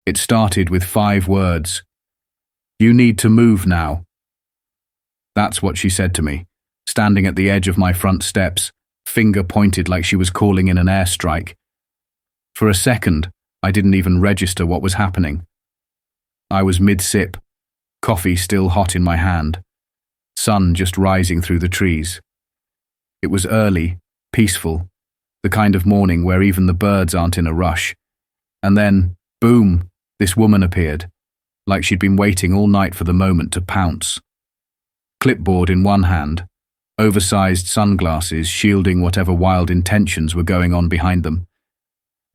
It started with 5 words. "You need to move now." That's what she said to me, standing at the edge of my front steps, finger pointed like she was calling in an airstrike. For a second, I didn't even register what was happening. I was mid-sip, coffee still hot in my hand, sun just rising through the trees. It was early, peaceful, the kind of morning where even the birds aren't in a rush. And then, boom, this woman appeared, like she'd been waiting all night for the moment to pounce. Clipboard in one hand, oversized sunglasses shielding whatever wild intentions were going on behind them,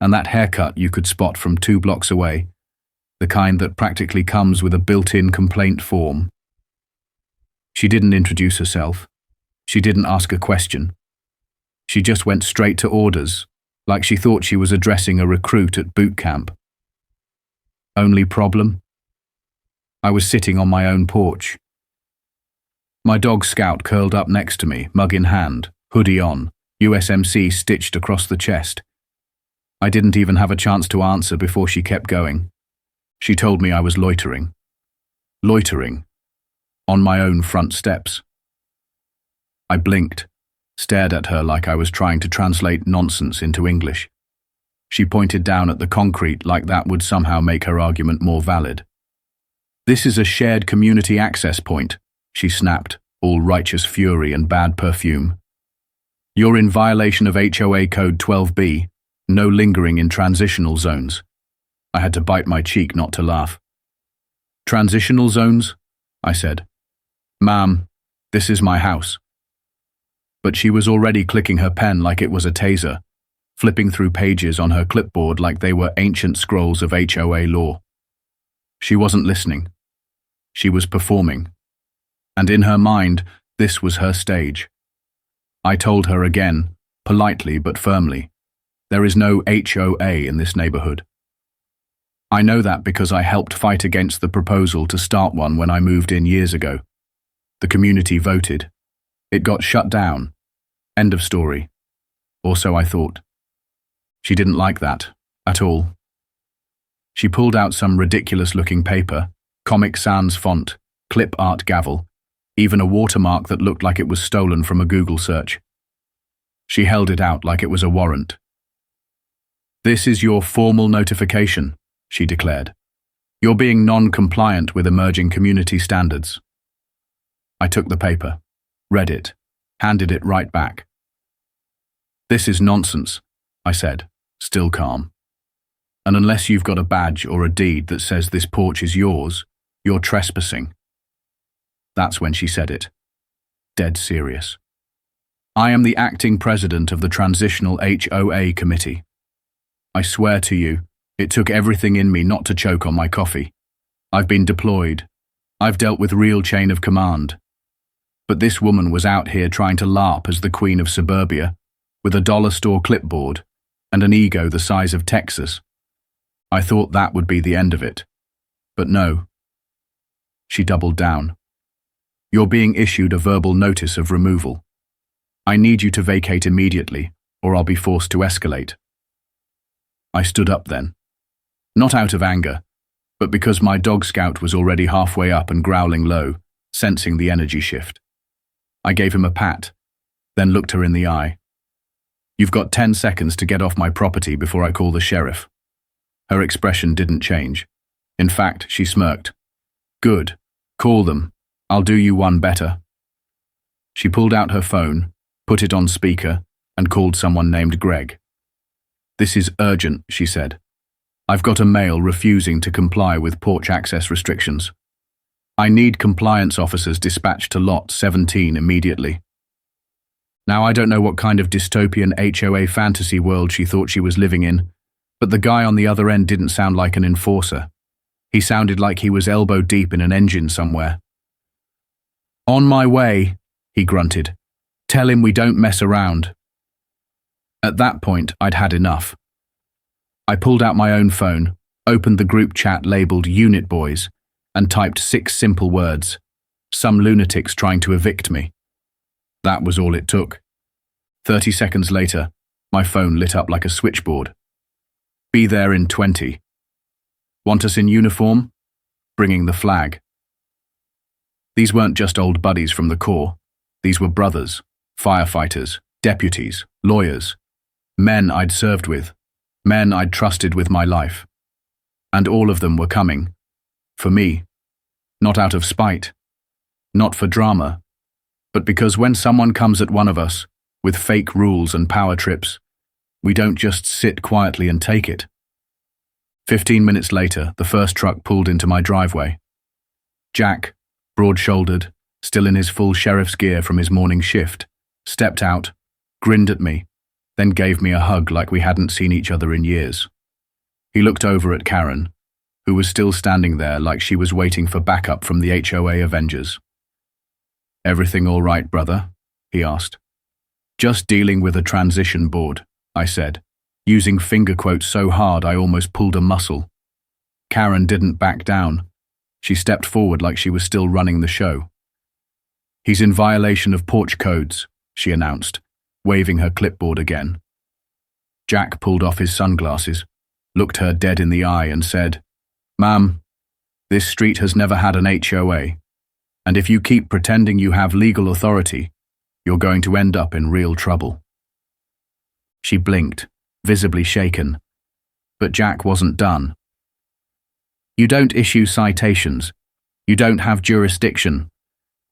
and that haircut you could spot from 2 blocks away, the kind that practically comes with a built-in complaint form. She didn't introduce herself. She didn't ask a question. She just went straight to orders, like she thought she was addressing a recruit at boot camp. Only problem? I was sitting on my own porch. My dog Scout curled up next to me, mug in hand, hoodie on, USMC stitched across the chest. I didn't even have a chance to answer before she kept going. She told me I was loitering. Loitering. On my own front steps. I blinked, stared at her like I was trying to translate nonsense into English. She pointed down at the concrete like that would somehow make her argument more valid. "This is a shared community access point," she snapped, all righteous fury and bad perfume. "You're in violation of HOA Code 12B, no lingering in transitional zones." I had to bite my cheek not to laugh. "Transitional zones?" I said. "Ma'am, this is my house." But she was already clicking her pen like it was a taser, flipping through pages on her clipboard like they were ancient scrolls of HOA law. She wasn't listening. She was performing. And in her mind, this was her stage. I told her again, politely but firmly, there is no HOA in this neighborhood. I know that because I helped fight against the proposal to start one when I moved in years ago. The community voted. It got shut down. End of story. Or so I thought. She didn't like that, at all. She pulled out some ridiculous-looking paper, Comic Sans font, clip art gavel, even a watermark that looked like it was stolen from a Google search. She held it out like it was a warrant. "This is your formal notification," she declared. "You're being non-compliant with emerging community standards." I took the paper, read it, handed it right back. "This is nonsense," I said, still calm. "And unless you've got a badge or a deed that says this porch is yours, you're trespassing." That's when she said it. Dead serious. "I am the acting president of the Transitional HOA Committee. I swear to you, it took everything in me not to choke on my coffee. I've been deployed. I've dealt with real chain of command. But this woman was out here trying to LARP as the queen of suburbia, with a dollar store clipboard and an ego the size of Texas. I thought that would be the end of it. But no." She doubled down. "You're being issued a verbal notice of removal. I need you to vacate immediately, or I'll be forced to escalate." I stood up then. Not out of anger, but because my dog Scout was already halfway up and growling low, sensing the energy shift. I gave him a pat, then looked her in the eye. "You've got 10 seconds to get off my property before I call the sheriff." Her expression didn't change. In fact, she smirked. "Good. Call them. I'll do you one better." She pulled out her phone, put it on speaker, and called someone named Greg. "This is urgent," she said. "I've got a male refusing to comply with porch access restrictions. I need compliance officers dispatched to Lot 17 immediately." Now, I don't know what kind of dystopian HOA fantasy world she thought she was living in, but the guy on the other end didn't sound like an enforcer. He sounded like he was elbow deep in an engine somewhere. "On my way," he grunted. "Tell him we don't mess around." At that point, I'd had enough. I pulled out my own phone, opened the group chat labeled Unit Boys, and typed 6 simple words. Some lunatics trying to evict me. That was all it took. 30 seconds later, my phone lit up like a switchboard. "Be there in 20. Want us in uniform? Bringing the flag. These weren't just old buddies from the Corps. These were brothers, firefighters, deputies, lawyers, men I'd served with, men I'd trusted with my life. And all of them were coming. For me. Not out of spite. Not for drama. But because when someone comes at one of us, with fake rules and power trips, we don't just sit quietly and take it. 15 minutes later, the first truck pulled into my driveway. Jack, broad-shouldered, still in his full sheriff's gear from his morning shift, stepped out, grinned at me, then gave me a hug like we hadn't seen each other in years. He looked over at Karen, who was still standing there like she was waiting for backup from the HOA Avengers. "Everything all right, brother?" he asked. "Just dealing with a transition board," I said, using finger quotes so hard I almost pulled a muscle. Karen didn't back down. She stepped forward like she was still running the show. "He's in violation of Porch codes," she announced, waving her clipboard again. Jack pulled off his sunglasses, looked her dead in the eye and said, "Ma'am, this street has never had an HOA, and if you keep pretending you have legal authority, you're going to end up in real trouble." She blinked, visibly shaken, but Jack wasn't done. "You don't issue citations. You don't have jurisdiction.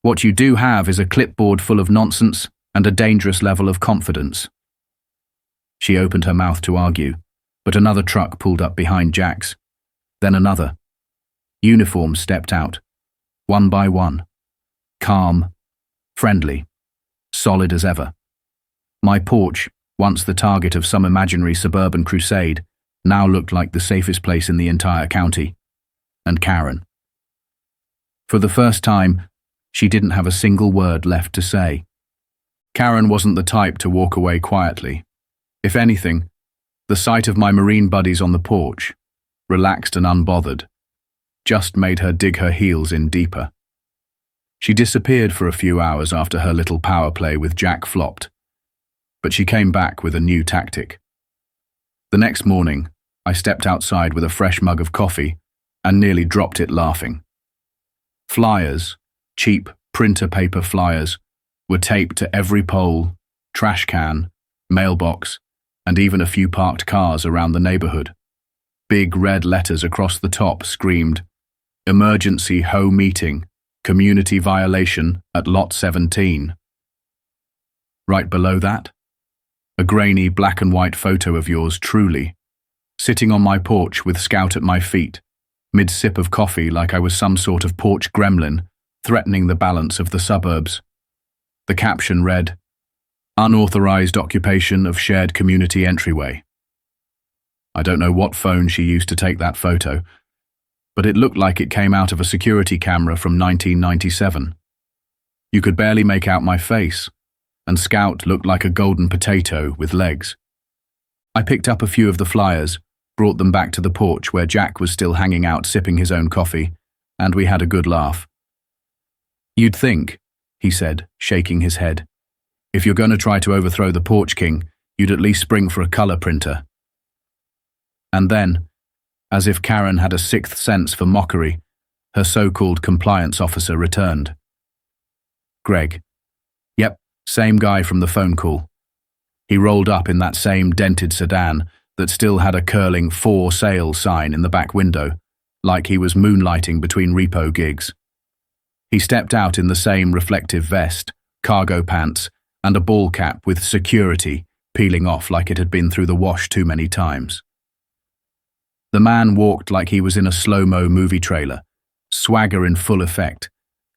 What you do have is a clipboard full of nonsense and a dangerous level of confidence." She opened her mouth to argue, but another truck pulled up behind Jack's. Then another. Uniforms stepped out, one by one. Calm, friendly, solid as ever. My porch, once the target of some imaginary suburban crusade, now looked like the safest place in the entire county. And Karen. For the first time, she didn't have a single word left to say. Karen wasn't the type to walk away quietly. If anything, the sight of my Marine buddies on the porch, relaxed and unbothered, just made her dig her heels in deeper. She disappeared for a few hours after her little power play with Jack flopped, but she came back with a new tactic. The next morning, I stepped outside with a fresh mug of coffee and nearly dropped it laughing. Flyers, cheap printer paper flyers, were taped to every pole, trash can, mailbox, and even a few parked cars around the neighborhood. Big red letters across the top screamed, "Emergency HOA meeting, community violation at lot 17. Right below that, a grainy black and white photo of yours truly, sitting on my porch with Scout at my feet, mid-sip of coffee like I was some sort of porch gremlin, threatening the balance of the suburbs. The caption read, "Unauthorized occupation of shared community entryway." I don't know what phone she used to take that photo, but it looked like it came out of a security camera from 1997. You could barely make out my face, and Scout looked like a golden potato with legs. I picked up a few of the flyers, brought them back to the porch where Jack was still hanging out sipping his own coffee, and we had a good laugh. "You'd think," he said, shaking his head, "if you're going to try to overthrow the Porch King, you'd at least spring for a color printer." And then, as if Karen had a sixth sense for mockery, her so-called compliance officer returned. "Greg." "Yep, same guy from the phone call." He rolled up in that same dented sedan that still had a curling "for sale" sign in the back window, like he was moonlighting between repo gigs. He stepped out in the same reflective vest, cargo pants, and a ball cap with security peeling off like it had been through the wash too many times. The man walked like he was in a slow-mo movie trailer, swagger in full effect,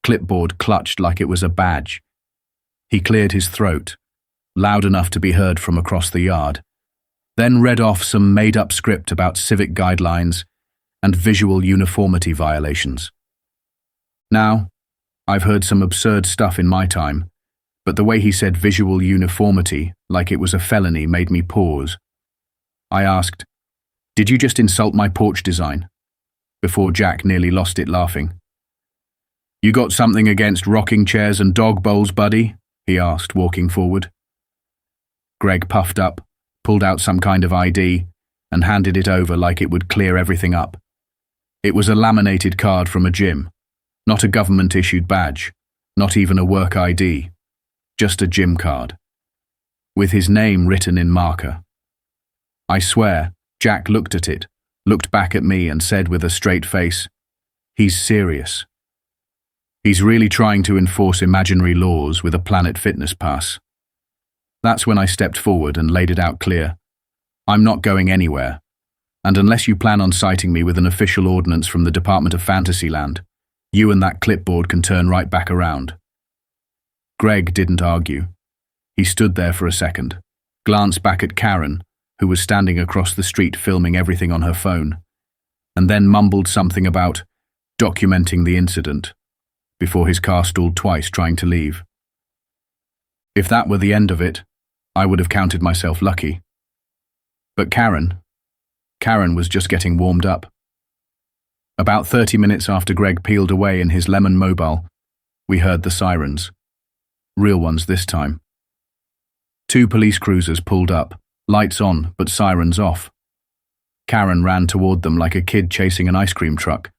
clipboard clutched like it was a badge. He cleared his throat, loud enough to be heard from across the yard, then read off some made-up script about civic guidelines and visual uniformity violations. Now, I've heard some absurd stuff in my time, but the way he said visual uniformity like it was a felony made me pause. I asked, "Did you just insult my porch design?" Before Jack nearly lost it laughing. "You got something against rocking chairs and dog bowls, buddy?" he asked, walking forward. Greg puffed up, pulled out some kind of ID, and handed it over like it would clear everything up. It was a laminated card from a gym, not a government-issued badge, not even a work ID, just a gym card, with his name written in marker. I swear, Jack looked at it, looked back at me and said with a straight face, "He's serious. He's really trying to enforce imaginary laws with a Planet Fitness pass." That's when I stepped forward and laid it out clear. I'm not going anywhere, and unless you plan on citing me with an official ordinance from the Department of Fantasyland, you and that clipboard can turn right back around. Greg didn't argue. He stood there for a second, glanced back at Karen, who was standing across the street filming everything on her phone, and then mumbled something about documenting the incident, before his car stalled twice trying to leave. If that were the end of it, I would have counted myself lucky. But Karen was just getting warmed up. About 30 minutes after Greg peeled away in his lemon mobile, we heard the sirens. Real ones this time. 2 police cruisers pulled up, lights on but sirens off. Karen ran toward them like a kid chasing an ice cream truck,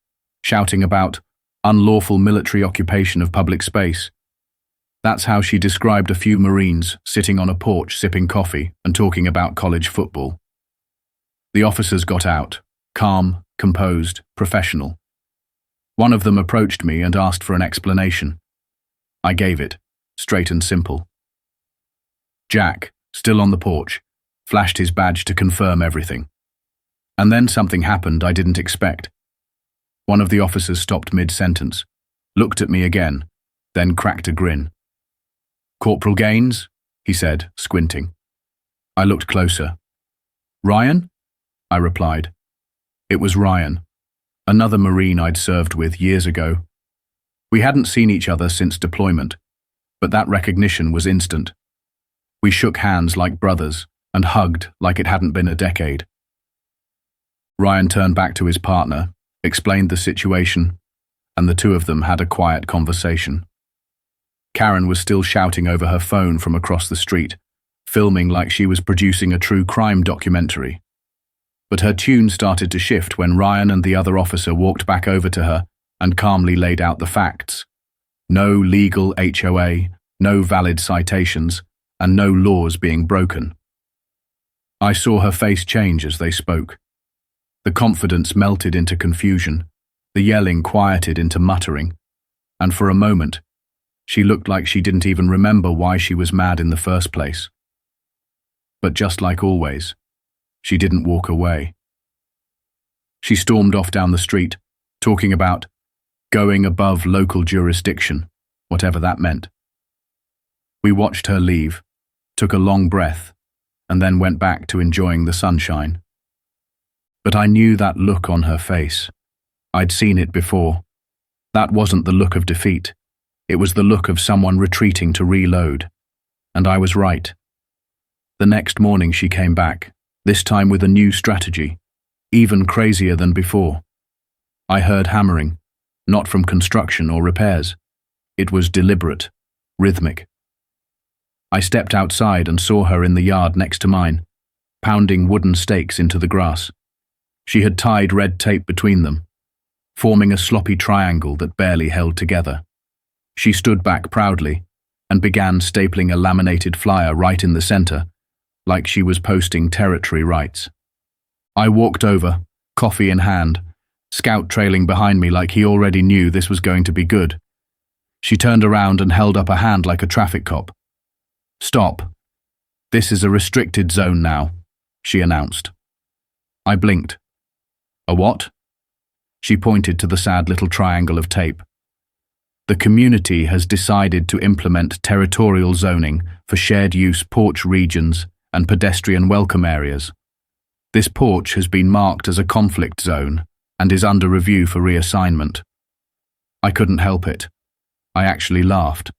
shouting about unlawful military occupation of public space. That's how she described a few Marines sitting on a porch sipping coffee and talking about college football. The officers got out, calm, composed, professional. One of them approached me and asked for an explanation. I gave it, straight and simple. Jack, still on the porch, flashed his badge to confirm everything. And then something happened I didn't expect. One of the officers stopped mid-sentence, looked at me again, then cracked a grin. "Corporal Gaines?" he said, squinting. I looked closer. "Ryan?" I replied. It was Ryan, another Marine I'd served with years ago. We hadn't seen each other since deployment, but that recognition was instant. We shook hands like brothers and hugged like it hadn't been a decade. Ryan turned back to his partner, explained the situation, and the 2 of them had a quiet conversation. Karen was still shouting over her phone from across the street, filming like she was producing a true crime documentary. But her tune started to shift when Ryan and the other officer walked back over to her and calmly laid out the facts. No legal HOA, no valid citations, and no laws being broken. I saw her face change as they spoke. The confidence melted into confusion, the yelling quieted into muttering, and for a moment, she looked like she didn't even remember why she was mad in the first place. But just like always, she didn't walk away. She stormed off down the street, talking about going above local jurisdiction, whatever that meant. We watched her leave, took a long breath, and then went back to enjoying the sunshine. But I knew that look on her face. I'd seen it before. That wasn't the look of defeat. It was the look of someone retreating to reload. And I was right. The next morning she came back, this time with a new strategy, even crazier than before. I heard hammering, not from construction or repairs. It was deliberate, rhythmic. I stepped outside and saw her in the yard next to mine, pounding wooden stakes into the grass. She had tied red tape between them, forming a sloppy triangle that barely held together. She stood back proudly and began stapling a laminated flyer right in the center, like she was posting territory rights. I walked over, coffee in hand, Scout trailing behind me like he already knew this was going to be good. She turned around and held up a hand like a traffic cop. "Stop. This is a restricted zone now," she announced. I blinked. "A what?" She pointed to the sad little triangle of tape. "The community has decided to implement territorial zoning for shared-use porch regions and pedestrian welcome areas. This porch has been marked as a conflict zone and is under review for reassignment." I couldn't help it. I actually laughed.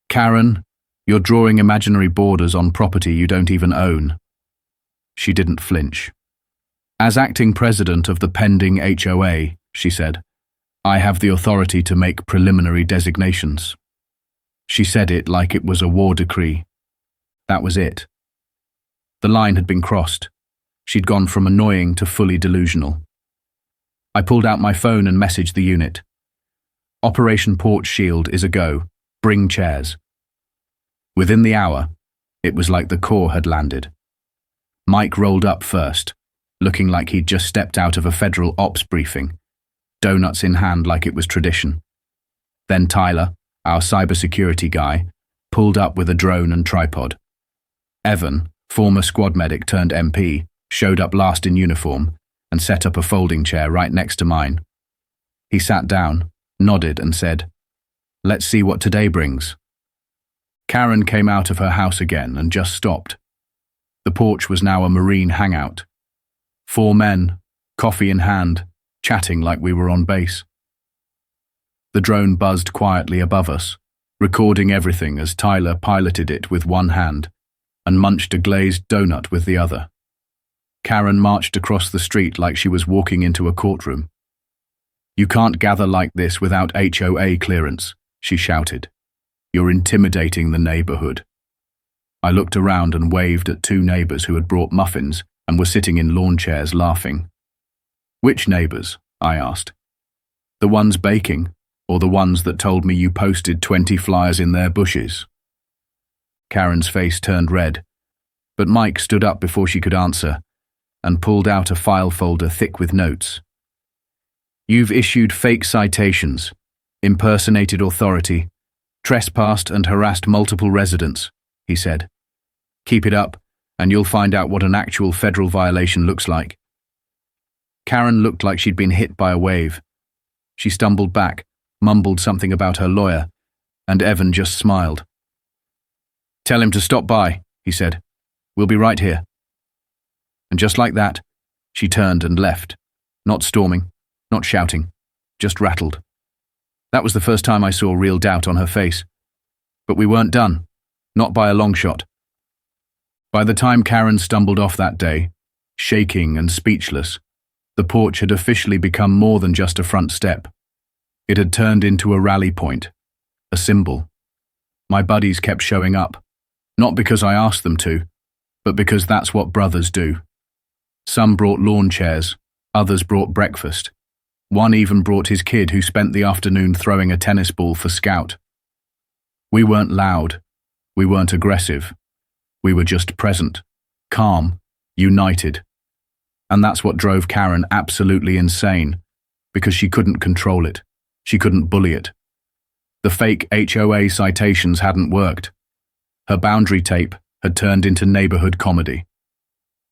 "Karen, you're drawing imaginary borders on property you don't even own." She didn't flinch. "As acting president of the pending HOA," she said, "I have the authority to make preliminary designations." She said it like it was a war decree. That was it. The line had been crossed. She'd gone from annoying to fully delusional. I pulled out my phone and messaged the unit. Operation Porch Shield is a go. Bring chairs. Within the hour, it was like the Corps had landed. Mike rolled up first, looking like he'd just stepped out of a federal ops briefing, donuts in hand like it was tradition. Then Tyler, our cybersecurity guy, pulled up with a drone and tripod. Evan, former squad medic turned MP, showed up last in uniform and set up a folding chair right next to mine. He sat down, nodded and said, "Let's see what today brings." Karen came out of her house again and just stopped. The porch was now a Marine hangout. 4 men, coffee in hand, chatting like we were on base. The drone buzzed quietly above us, recording everything as Tyler piloted it with one hand and munched a glazed donut with the other. Karen marched across the street like she was walking into a courtroom. "You can't gather like this without HOA clearance," she shouted. "You're intimidating the neighborhood." I looked around and waved at 2 neighbors who had brought muffins and were sitting in lawn chairs laughing. "Which neighbors?" I asked. "The ones baking, or the ones that told me you posted 20 flyers in their bushes?" Karen's face turned red, but Mike stood up before she could answer and pulled out a file folder thick with notes. "You've issued fake citations, impersonated authority, trespassed and harassed multiple residents," he said. "Keep it up, and you'll find out what an actual federal violation looks like." Karen looked like she'd been hit by a wave. She stumbled back, mumbled something about her lawyer, and Evan just smiled. "Tell him to stop by," he said. "We'll be right here." And just like that, she turned and left, not storming, not shouting, just rattled. That was the first time I saw real doubt on her face. But we weren't done, not by a long shot. By the time Karen stumbled off that day, shaking and speechless, the porch had officially become more than just a front step. It had turned into a rally point, a symbol. My buddies kept showing up, not because I asked them to, but because that's what brothers do. Some brought lawn chairs, others brought breakfast. One even brought his kid who spent the afternoon throwing a tennis ball for Scout. We weren't loud, we weren't aggressive. We were just present, calm, united. And that's what drove Karen absolutely insane, because she couldn't control it. She couldn't bully it. The fake HOA citations hadn't worked. Her boundary tape had turned into neighborhood comedy.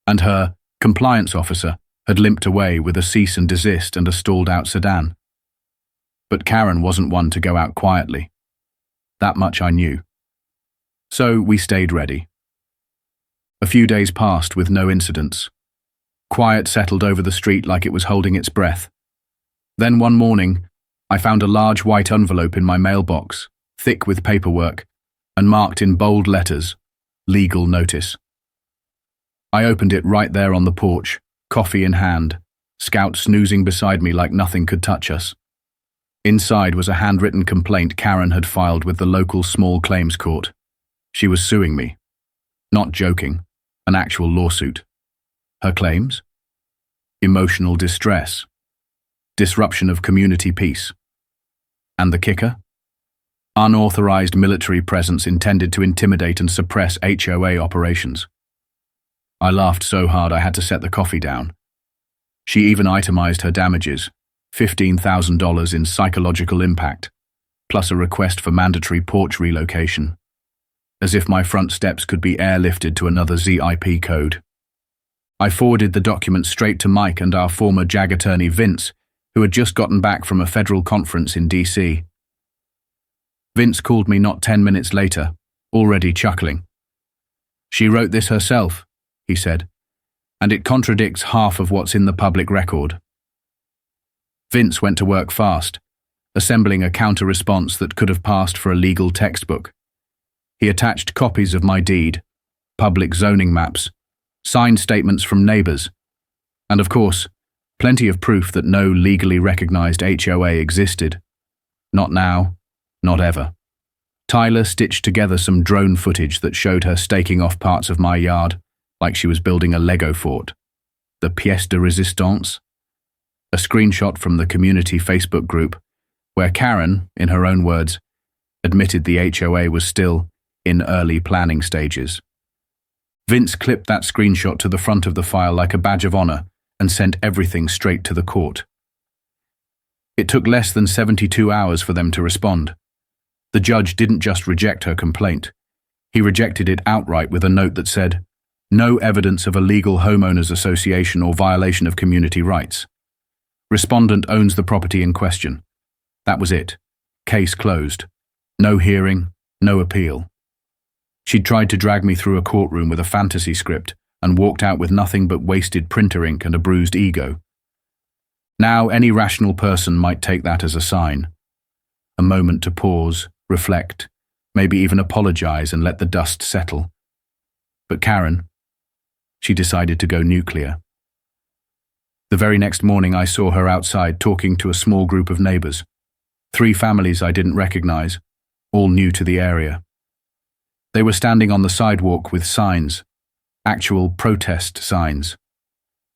And her compliance officer had limped away with a cease and desist and a stalled-out sedan. But Karen wasn't one to go out quietly. That much I knew. So we stayed ready. A few days passed with no incidents. Quiet settled over the street like it was holding its breath. Then one morning, I found a large white envelope in my mailbox, thick with paperwork, and marked in bold letters, "Legal Notice." I opened it right there on the porch, coffee in hand, Scout snoozing beside me like nothing could touch us. Inside was a handwritten complaint Karen had filed with the local small claims court. She was suing me. Not joking, an actual lawsuit. Her claims? Emotional distress. Disruption of community peace. And the kicker? Unauthorized military presence intended to intimidate and suppress HOA operations. I laughed so hard I had to set the coffee down. She even itemized her damages, $15,000 in psychological impact, plus a request for mandatory porch relocation. As if my front steps could be airlifted to another ZIP code. I forwarded the document straight to Mike and our former JAG attorney Vince, who had just gotten back from a federal conference in DC. Vince called me not 10 minutes later, already chuckling. "She wrote this herself," he said, "and it contradicts half of what's in the public record." Vince went to work fast, assembling a counter-response that could have passed for a legal textbook. He attached copies of my deed, public zoning maps, signed statements from neighbors, and of course, plenty of proof that no legally recognized HOA existed. Not now, not ever. Tyler stitched together some drone footage that showed her staking off parts of my yard, like she was building a Lego fort. The pièce de résistance. a screenshot from the community Facebook group, where Karen, in her own words, admitted the HOA was still in early planning stages. Vince clipped that screenshot to the front of the file like a badge of honor and sent everything straight to the court. It took less than 72 hours for them to respond. The judge didn't just reject her complaint. He rejected it outright with a note that said, "No evidence of a legal homeowners association or violation of community rights. Respondent owns the property in question." That was it. Case closed. No hearing, no appeal. She'd tried to drag me through a courtroom with a fantasy script and walked out with nothing but wasted printer ink and a bruised ego. Now any rational person might take that as a sign. A moment to pause, reflect, maybe even apologize and let the dust settle. But Karen, she decided to go nuclear. The very next morning I saw her outside talking to a small group of neighbors. 3 families I didn't recognize, all new to the area. They were standing on the sidewalk with signs, actual protest signs.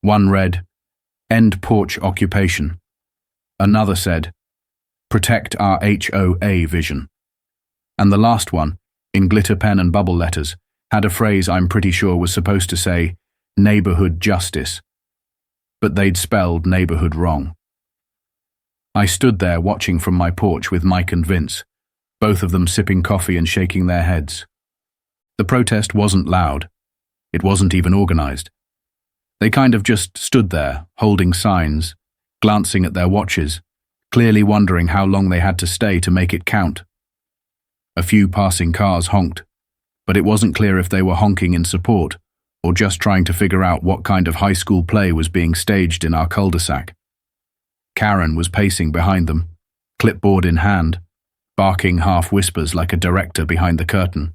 One read, "End porch occupation." Another said, "Protect our HOA vision." And the last one, in glitter pen and bubble letters, had a phrase I'm pretty sure was supposed to say, "neighborhood justice." But they'd spelled neighborhood wrong. I stood there watching from my porch with Mike and Vince, both of them sipping coffee and shaking their heads. The protest wasn't loud. It wasn't even organized. They kind of just stood there, holding signs, glancing at their watches, clearly wondering how long they had to stay to make it count. A few passing cars honked, but it wasn't clear if they were honking in support or just trying to figure out what kind of high school play was being staged in our cul-de-sac. Karen was pacing behind them, clipboard in hand, barking half whispers like a director behind the curtain.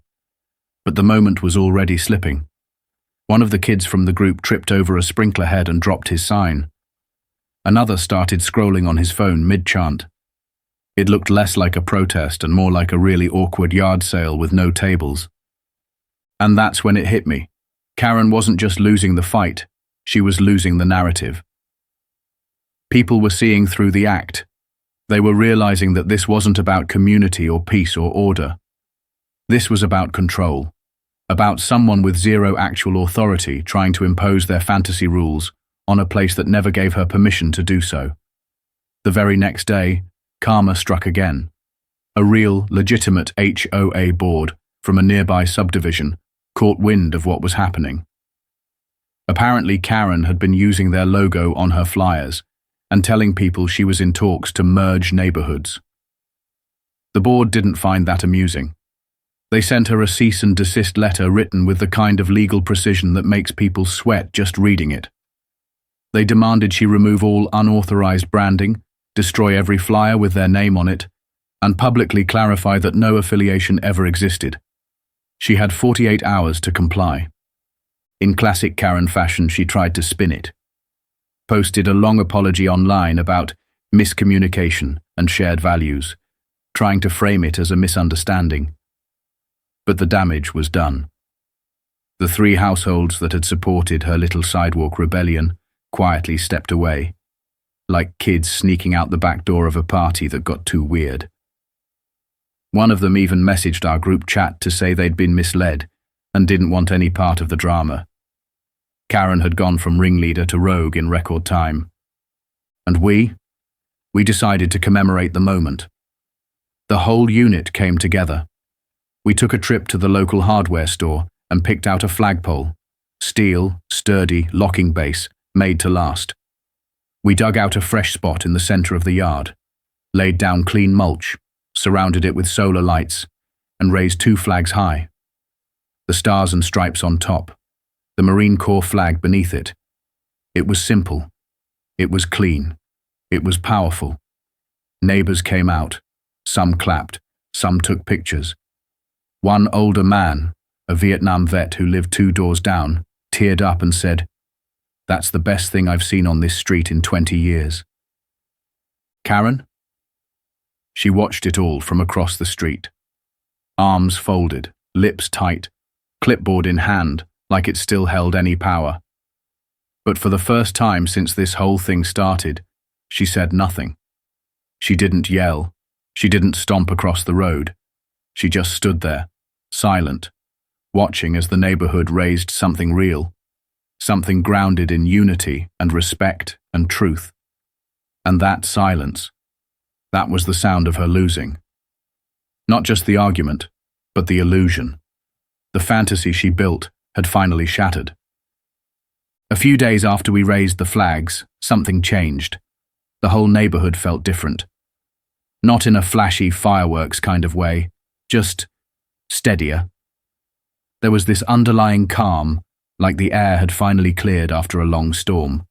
But the moment was already slipping. One of the kids from the group tripped over a sprinkler head and dropped his sign. Another started scrolling on his phone mid-chant. It looked less like a protest and more like a really awkward yard sale with no tables. And that's when it hit me. Karen wasn't just losing the fight, she was losing the narrative. People were seeing through the act. They were realizing that this wasn't about community or peace or order. This was about control, about someone with zero actual authority trying to impose their fantasy rules on a place that never gave her permission to do so. The very next day, karma struck again. A real, legitimate HOA board from a nearby subdivision caught wind of what was happening. Apparently, Karen had been using their logo on her flyers and telling people she was in talks to merge neighborhoods. The board didn't find that amusing. They sent her a cease and desist letter written with the kind of legal precision that makes people sweat just reading it. They demanded she remove all unauthorized branding, destroy every flyer with their name on it, and publicly clarify that no affiliation ever existed. She had 48 hours to comply. In classic Karen fashion, she tried to spin it. Posted a long apology online about miscommunication and shared values, trying to frame it as a misunderstanding. But the damage was done. The 3 households that had supported her little sidewalk rebellion quietly stepped away, like kids sneaking out the back door of a party that got too weird. One of them even messaged our group chat to say they'd been misled and didn't want any part of the drama. Karen had gone from ringleader to rogue in record time. And we decided to commemorate the moment. The whole unit came together. We took a trip to the local hardware store and picked out a flagpole, steel, sturdy, locking base, made to last. We dug out a fresh spot in the center of the yard, laid down clean mulch, surrounded it with solar lights, and raised 2 flags high. The stars and stripes on top, the Marine Corps flag beneath it. It was simple. It was clean. It was powerful. Neighbors came out. Some clapped. Some took pictures. One older man, a Vietnam vet who lived 2 doors down, teared up and said, "That's the best thing I've seen on this street in 20 years. Karen? She watched it all from across the street. Arms folded, lips tight, clipboard in hand, like it still held any power. But for the first time since this whole thing started, she said nothing. She didn't yell. She didn't stomp across the road. She just stood there, silent, watching as the neighborhood raised something real, something grounded in unity and respect and truth. And that silence, that was the sound of her losing. Not just the argument, but the illusion. The fantasy she built had finally shattered. A few days after we raised the flags, something changed. The whole neighborhood felt different. Not in a flashy fireworks kind of way, just steadier. There was this underlying calm, like the air had finally cleared after a long storm.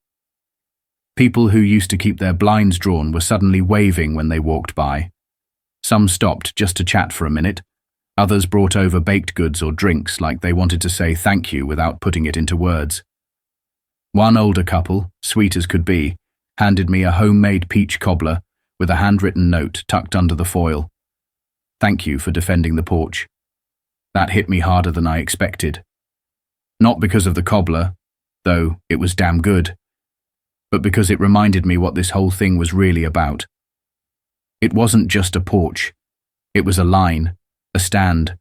People who used to keep their blinds drawn were suddenly waving when they walked by. Some stopped just to chat for a minute. Others brought over baked goods or drinks like they wanted to say thank you without putting it into words. One older couple, sweet as could be, handed me a homemade peach cobbler with a handwritten note tucked under the foil. Thank you for defending the porch. That hit me harder than I expected. Not because of the cobbler, though it was damn good, but because it reminded me what this whole thing was really about. It wasn't just a porch. It was a line, a stand,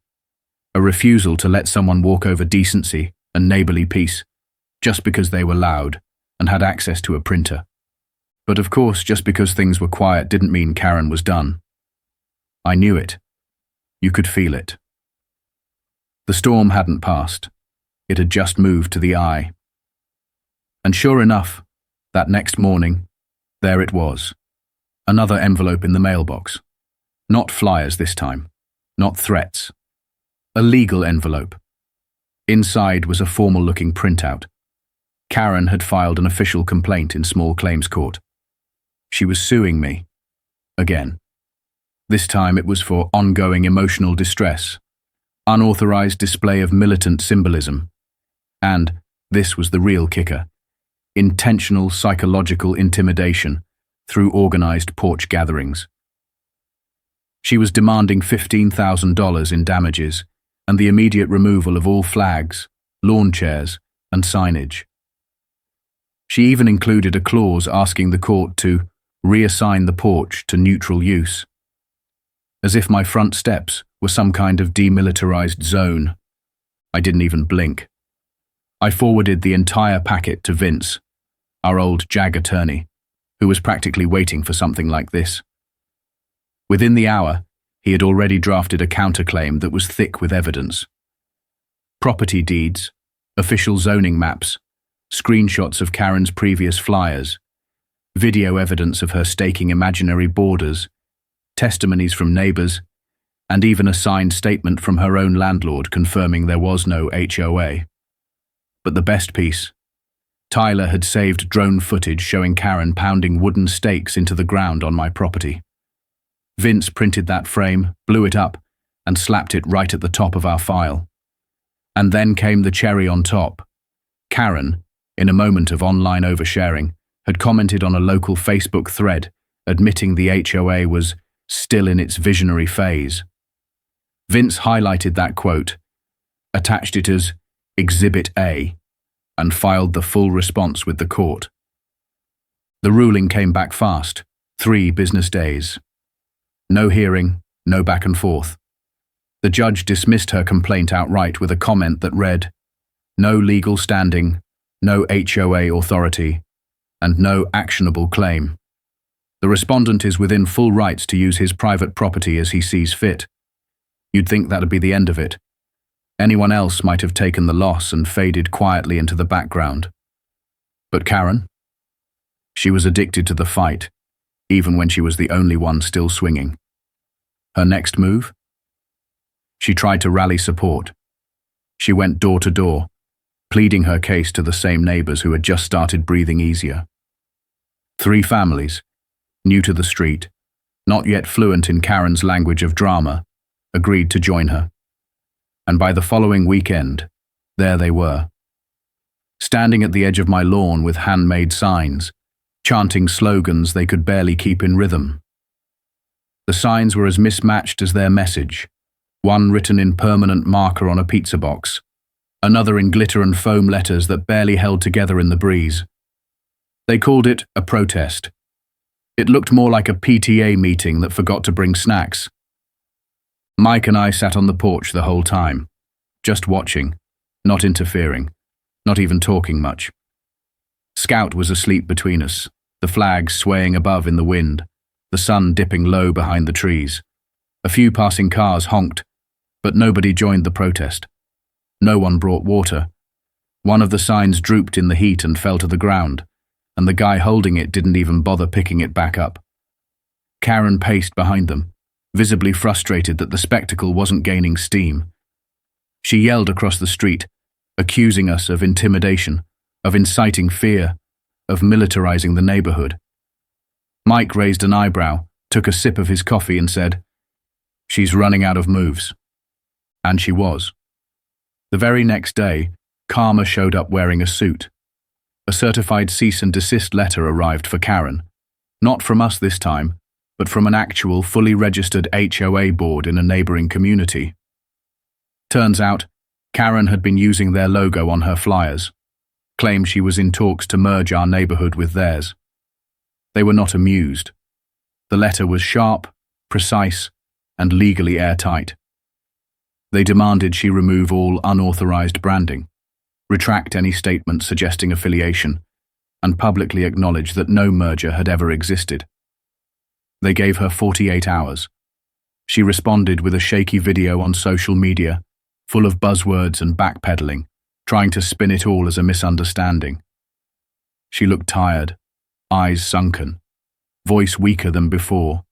a refusal to let someone walk over decency and neighborly peace just because they were loud and had access to a printer. But of course, just because things were quiet didn't mean Karen was done. I knew it. You could feel it. The storm hadn't passed. It had just moved to the eye. And sure enough, that next morning, there it was. Another envelope in the mailbox. Not flyers this time. Not threats. A legal envelope. Inside was a formal-looking printout. Karen had filed an official complaint in small claims court. She was suing me. Again. This time it was for ongoing emotional distress, unauthorized display of militant symbolism, and, this was the real kicker, intentional psychological intimidation through organized porch gatherings. She was demanding $15,000 in damages and the immediate removal of all flags, lawn chairs, and signage. She even included a clause asking the court to reassign the porch to neutral use, as if my front steps were some kind of demilitarized zone. I didn't even blink. I forwarded the entire packet to Vince, our old JAG attorney, who was practically waiting for something like this. Within the hour, he had already drafted a counterclaim that was thick with evidence. Property deeds, official zoning maps, screenshots of Karen's previous flyers, video evidence of her staking imaginary borders, testimonies from neighbors, and even a signed statement from her own landlord confirming there was no HOA. But the best piece, Tyler had saved drone footage showing Karen pounding wooden stakes into the ground on my property. Vince printed that frame, blew it up, and slapped it right at the top of our file. And then came the cherry on top. Karen, in a moment of online oversharing, had commented on a local Facebook thread admitting the HOA was still in its visionary phase. Vince highlighted that quote, attached it as Exhibit A, and filed the full response with the court. The ruling came back fast, 3 business days. No hearing, no back and forth. The judge dismissed her complaint outright with a comment that read, no legal standing, no HOA authority, and no actionable claim. The respondent is within full rights to use his private property as he sees fit. You'd think that'd be the end of it. Anyone else might have taken the loss and faded quietly into the background. But Karen? She was addicted to the fight, even when she was the only one still swinging. Her next move? She tried to rally support. She went door to door, pleading her case to the same neighbors who had just started breathing easier. 3 families, new to the street, not yet fluent in Karen's language of drama, agreed to join her. And by the following weekend, there they were, standing at the edge of my lawn with handmade signs, chanting slogans they could barely keep in rhythm. The signs were as mismatched as their message, one written in permanent marker on a pizza box, another in glitter and foam letters that barely held together in the breeze. They called it a protest, It looked more like a PTA meeting that forgot to bring snacks. Mike and I sat on the porch the whole time, just watching, not interfering, not even talking much. Scout was asleep between us, the flags swaying above in the wind, the sun dipping low behind the trees. A few passing cars honked, but nobody joined the protest. No one brought water. One of the signs drooped in the heat and fell to the ground, and the guy holding it didn't even bother picking it back up. Karen paced behind them, visibly frustrated that the spectacle wasn't gaining steam. She yelled across the street, accusing us of intimidation, of inciting fear, of militarizing the neighborhood. Mike raised an eyebrow, took a sip of his coffee and said, "She's running out of moves." And she was. The very next day, Karma showed up wearing a suit. A certified cease and desist letter arrived for Karen, not from us this time, but from an actual, fully registered HOA board in a neighboring community. Turns out, Karen had been using their logo on her flyers, claimed she was in talks to merge our neighborhood with theirs. They were not amused. The letter was sharp, precise, and legally airtight. They demanded she remove all unauthorized branding, retract any statement suggesting affiliation, and publicly acknowledge that no merger had ever existed. They gave her 48 hours. She responded with a shaky video on social media, full of buzzwords and backpedaling, trying to spin it all as a misunderstanding. She looked tired, eyes sunken, voice weaker than before.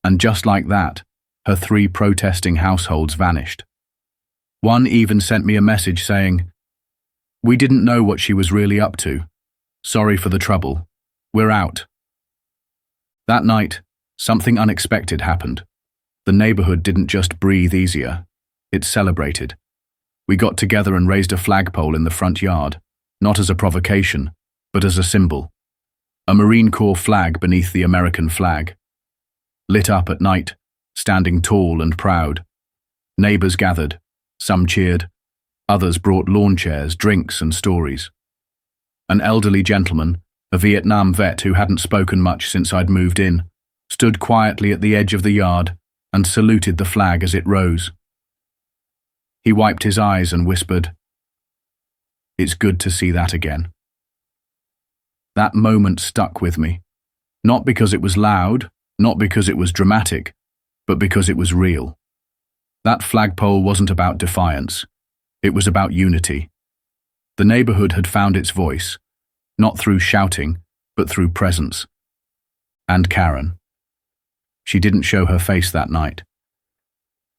And just like that, her 3 protesting households vanished. One even sent me a message saying, "We didn't know what she was really up to. Sorry for the trouble. We're out." That night, something unexpected happened. The neighborhood didn't just breathe easier, it celebrated. We got together and raised a flagpole in the front yard, not as a provocation, but as a symbol. A Marine Corps flag beneath the American flag. Lit up at night, standing tall and proud. Neighbors gathered, some cheered, others brought lawn chairs, drinks and stories. An elderly gentleman, a Vietnam vet who hadn't spoken much since I'd moved in, stood quietly at the edge of the yard and saluted the flag as it rose. He wiped his eyes and whispered, "It's good to see that again." That moment stuck with me, not because it was loud, not because it was dramatic, but because it was real. That flagpole wasn't about defiance. It was about unity. The neighborhood had found its voice, not through shouting, but through presence. And Karen. She didn't show her face that night.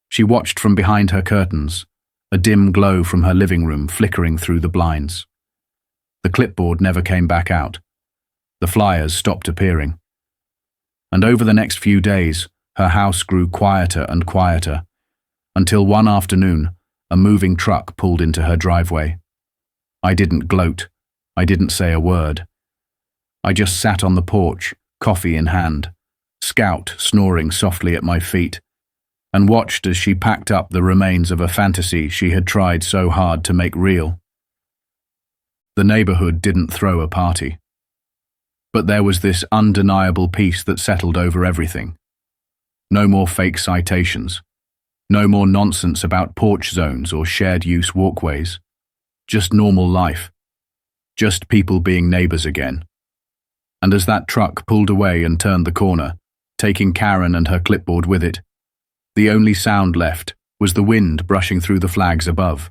She watched from behind her curtains, a dim glow from her living room flickering through the blinds. The clipboard never came back out. The flyers stopped appearing. And over the next few days, her house grew quieter and quieter, until one afternoon, a moving truck pulled into her driveway. I didn't gloat. I didn't say a word. I just sat on the porch, coffee in hand, Scout snoring softly at my feet, and watched as she packed up the remains of a fantasy she had tried so hard to make real. The neighborhood didn't throw a party. But there was this undeniable peace that settled over everything. No more fake citations. No more nonsense about porch zones or shared-use walkways. Just normal life. Just people being neighbors again. And as that truck pulled away and turned the corner, taking Karen and her clipboard with it, the only sound left was the wind brushing through the flags above.